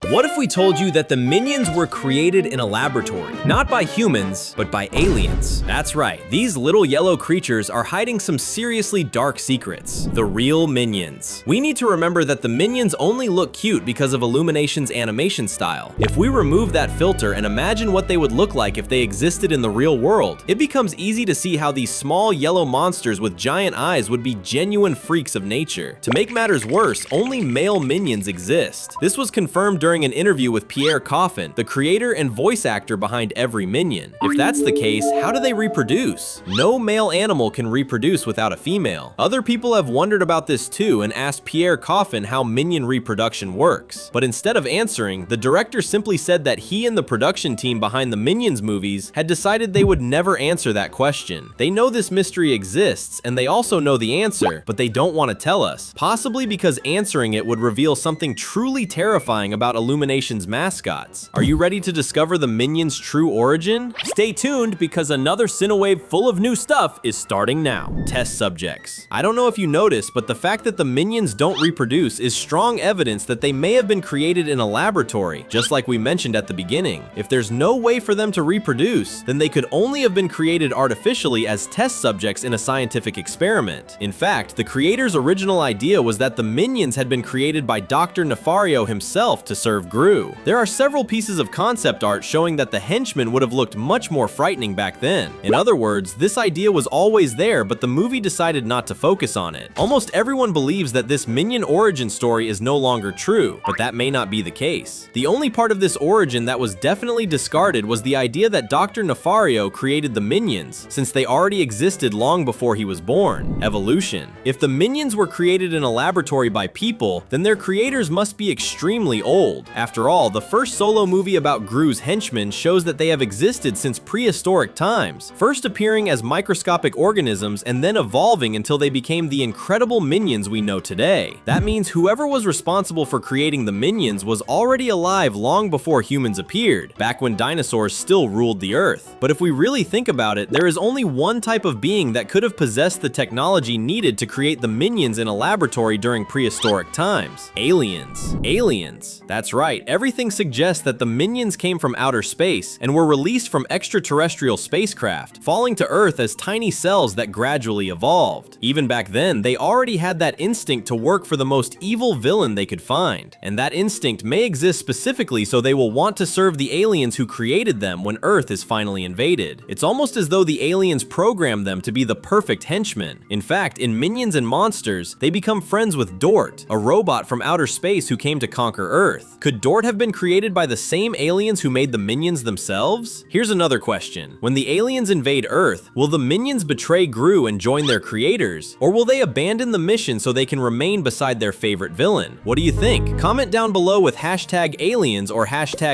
What if we told you that the minions were created in a laboratory, not by humans, but by aliens? That's right, these little yellow creatures are hiding some seriously dark secrets. The real minions. We need to remember that the minions only look cute because of Illumination's animation style. If we remove that filter and imagine what they would look like if they existed in the real world, it becomes easy to see how these small yellow monsters with giant eyes would be genuine freaks of nature. To make matters worse, only male minions exist. This was confirmed during an interview with Pierre Coffin, the creator and voice actor behind every minion. If that's the case, how do they reproduce? No male animal can reproduce without a female. Other people have wondered about this too and asked Pierre Coffin how minion reproduction works. But instead of answering, the director simply said that he and the production team behind the Minions movies had decided they would never answer that question. They know this mystery exists, and they also know the answer, but they don't want to tell us, possibly because answering it would reveal something truly terrifying about Illumination's mascots. Are you ready to discover the Minions' true origin? Stay tuned, because another Cinewave full of new stuff is starting now. Test subjects. I don't know if you noticed, but the fact that the Minions don't reproduce is strong evidence that they may have been created in a laboratory, just like we mentioned at the beginning. If there's no way for them to reproduce, then they could only have been created artificially as test subjects in a scientific experiment. In fact, the creator's original idea was that the Minions had been created by Dr. Nefario himself to serve Gru. There are several pieces of concept art showing that the henchmen would have looked much more frightening back then. In other words, this idea was always there, but the movie decided not to focus on it. Almost everyone believes that this minion origin story is no longer true, but that may not be the case. The only part of this origin that was definitely discarded was the idea that Dr. Nefario created the minions, since they already existed long before he was born. Evolution. If the minions were created in a laboratory by people, then their creators must be extremely old. After all, the first solo movie about Gru's henchmen shows that they have existed since prehistoric times, first appearing as microscopic organisms and then evolving until they became the incredible minions we know today. That means whoever was responsible for creating the minions was already alive long before humans appeared, back when dinosaurs still ruled the earth. But if we really think about it, there is only one type of being that could have possessed the technology needed to create the minions in a laboratory during prehistoric times. Aliens. Aliens. That's right, everything suggests that the minions came from outer space and were released from extraterrestrial spacecraft, falling to Earth as tiny cells that gradually evolved. Even back then, they already had that instinct to work for the most evil villain they could find, and that instinct may exist specifically so they will want to serve the aliens who created them when Earth is finally invaded. It's almost as though the aliens programmed them to be the perfect henchmen. In fact, in Minions and Monsters, they become friends with Dort, a robot from outer space who came to conquer Earth. Could Dort have been created by the same aliens who made the minions themselves? Here's another question. When the aliens invade Earth, will the minions betray Gru and join their creators? Or will they abandon the mission so they can remain beside their favorite villain? What do you think? Comment down below with #aliens or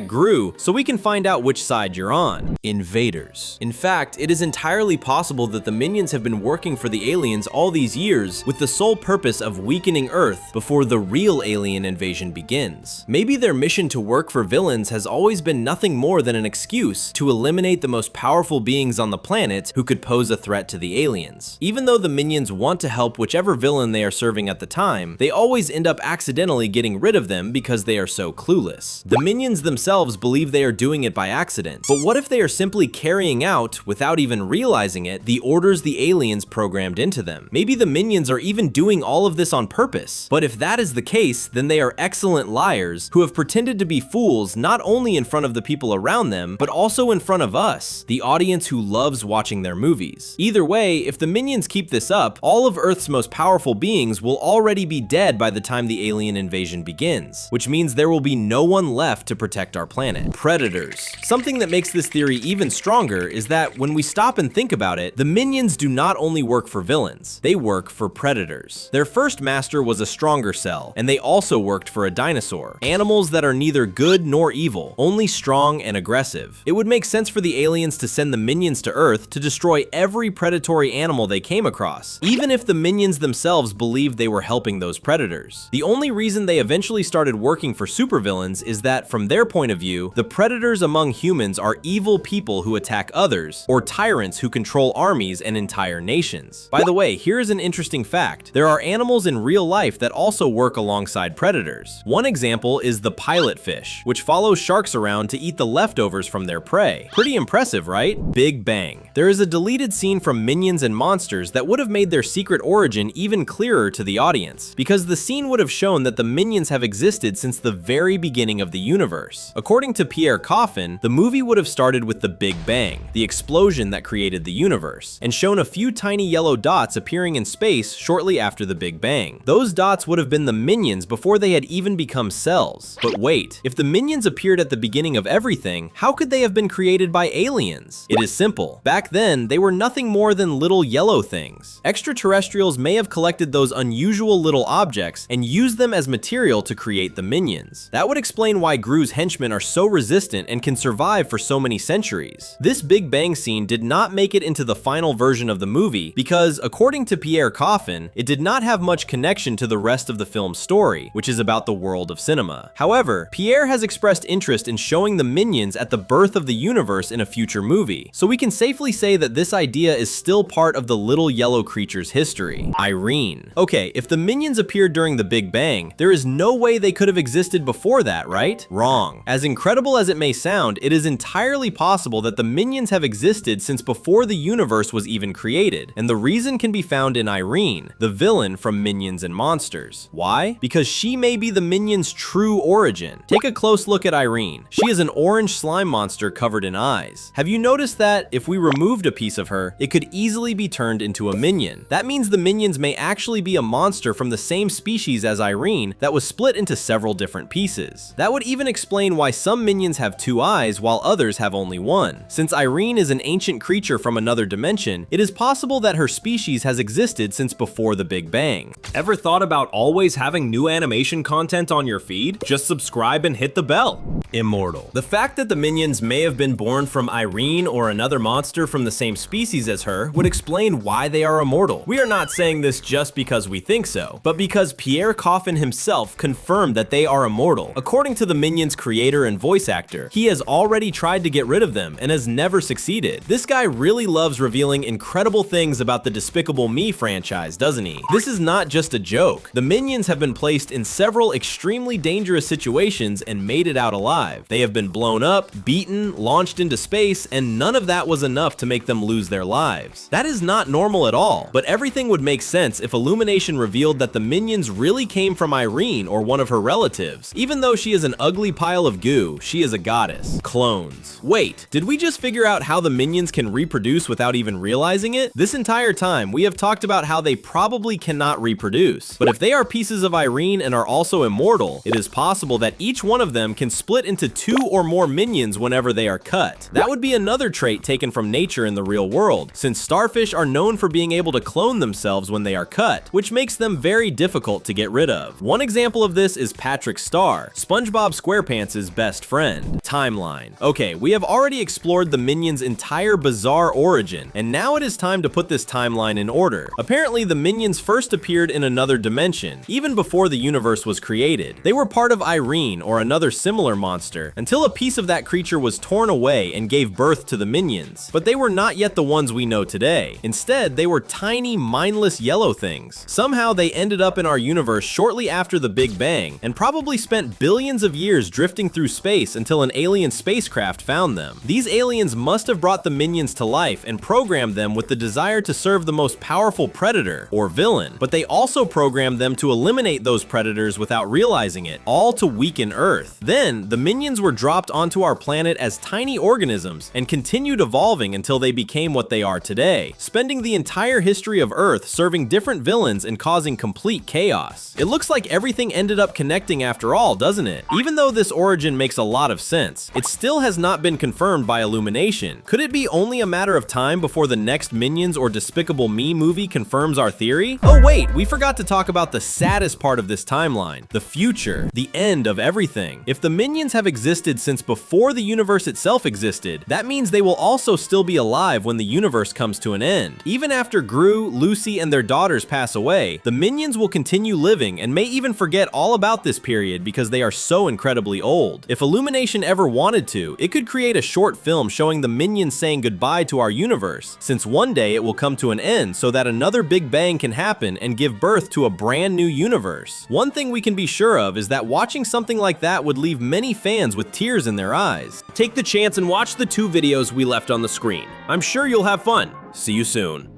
#Gru so we can find out which side you're on. Invaders. In fact, it is entirely possible that the minions have been working for the aliens all these years with the sole purpose of weakening Earth before the real alien invasion begins. Maybe their mission to work for villains has always been nothing more than an excuse to eliminate the most powerful beings on the planet who could pose a threat to the aliens. Even though the minions want to help whichever villain they are serving at the time, they always end up accidentally getting rid of them because they are so clueless. The minions themselves believe they are doing it by accident, but what if they are simply carrying out, without even realizing it, the orders the aliens programmed into them? Maybe the minions are even doing all of this on purpose. But if that is the case, then they are excellent liars who have pretended to be fools not only in front of the people around them, but also in front of us, the audience who loves watching their movies. Either way, if the minions keep this up, all of Earth's most powerful beings will already be dead by the time the alien invasion begins, which means there will be no one left to protect our planet. Predators. Something that makes this theory even stronger is that when we stop and think about it, the minions do not only work for villains, they work for predators. Their first master was a stronger cell, and they also worked for a dinosaur. Animals that are neither good nor evil, only strong and aggressive. It would make sense for the aliens to send the minions to Earth to destroy every predatory animal they came across, even if the minions themselves believed they were helping those predators. The only reason they eventually started working for supervillains is that, from their point of view, the predators among humans are evil people who attack others, or tyrants who control armies and entire nations. By the way, here is an interesting fact. There are animals in real life that also work alongside predators. One example is the pilot fish, which follows sharks around to eat the leftovers from their prey. Pretty impressive, right? Big Bang. There is a deleted scene from Minions and Monsters that would have made their secret origin even clearer to the audience, because the scene would have shown that the Minions have existed since the very beginning of the universe. According to Pierre Coffin, the movie would have started with the Big Bang, the explosion that created the universe, and shown a few tiny yellow dots appearing in space shortly after the Big Bang. Those dots would have been the Minions before they had even become cells. But wait, if the Minions appeared at the beginning of everything, how could they have been created by aliens? It is simple. Back then, they were nothing more than little yellow things. Extraterrestrials may have collected those unusual little objects and used them as material to create the Minions. That would explain why Gru's henchmen are so resistant and can survive for so many centuries. This Big Bang scene did not make it into the final version of the movie because, according to Pierre Coffin, it did not have much connection to the rest of the film's story, which is about the world of cinema. However, Pierre has expressed interest in showing the Minions at the birth of the universe in a future movie, so we can safely say that this idea is still part of the little yellow creature's history. Irene. Okay, if the Minions appeared during the Big Bang, there is no way they could have existed before that, right? Wrong. As incredible as it may sound, it is entirely possible that the Minions have existed since before the universe was even created, and the reason can be found in Irene, the villain from Minions and Monsters. Why? Because she may be the Minions' true origin. Take a close look at Irene. She is an orange slime monster covered in eyes. Have you noticed that if we removed a piece of her, it could easily be turned into a Minion? That means the Minions may actually be a monster from the same species as Irene that was split into several different pieces. That would even explain why some Minions have 2 eyes while others have only 1. Since Irene is an ancient creature from another dimension, it is possible that her species has existed since before the Big Bang. Ever thought about always having new animation content on your feed? Just subscribe and hit the bell. Immortal. The fact that the Minions may have been born from Irene or another monster from the same species as her would explain why they are immortal. We are not saying this just because we think so, but because Pierre Coffin himself confirmed that they are immortal. According to the Minions creator and voice actor, he has already tried to get rid of them and has never succeeded. This guy really loves revealing incredible things about the Despicable Me franchise, doesn't he? This is not just a joke. The Minions have been placed in several extremely dangerous situations and made it out alive. They have been blown up, beaten, launched into space, and none of that was enough to make them lose their lives. That is not normal at all, but everything would make sense if Illumination revealed that the Minions really came from Irene or one of her relatives. Even though she is an ugly pile of goo, she is a goddess. Clones. Wait, did we just figure out how the Minions can reproduce without even realizing it? This entire time, we have talked about how they probably cannot reproduce. But if they are pieces of Irene and are also immortal, it is possible that each one of them can split into 2 or more Minions whenever they are cut. That would be another trait taken from nature in the real world, since starfish are known for being able to clone themselves when they are cut, which makes them very difficult to get rid of. One example of this is Patrick Star, SpongeBob SquarePants' best friend. Timeline. Okay, we have already explored the Minions' entire bizarre origin, and now it is time to put this timeline in order. Apparently, the Minions first appeared in another dimension, even before the universe was created. They were part of Irene or another similar monster, until a piece of that creature was torn away and gave birth to the Minions. But they were not yet the ones we know today. Instead, they were tiny, mindless yellow things. Somehow they ended up in our universe shortly after the Big Bang, and probably spent billions of years drifting through space until an alien spacecraft found them. These aliens must have brought the Minions to life and programmed them with the desire to serve the most powerful predator, or villain, but they also programmed them to eliminate those predators without realizing it, all to weaken Earth. Then, the Minions were dropped onto our planet as tiny organisms and continued evolving until they became what they are today, spending the entire history of Earth serving different villains and causing complete chaos. It looks like everything ended up connecting after all, doesn't it? Even though this origin makes a lot of sense, it still has not been confirmed by Illumination. Could it be only a matter of time before the next Minions or Despicable Me movie confirms our theory? Oh wait, we forgot to talk about the saddest part of this timeline, the future, the end of everything. If the Minions have existed since before the universe itself existed, that means they will also still be alive when the universe comes to an end. Even after Gru, Lucy, and their daughters pass away, the Minions will continue living and may even forget all about this period because they are so incredibly old. If Illumination ever wanted to, it could create a short film showing the Minions saying goodbye to our universe, since one day it will come to an end so that another Big Bang can happen and give birth to a brand new universe. One thing we can be sure of is that watching watching something like that would leave many fans with tears in their eyes. Take the chance and watch the 2 videos we left on the screen. I'm sure you'll have fun. See you soon.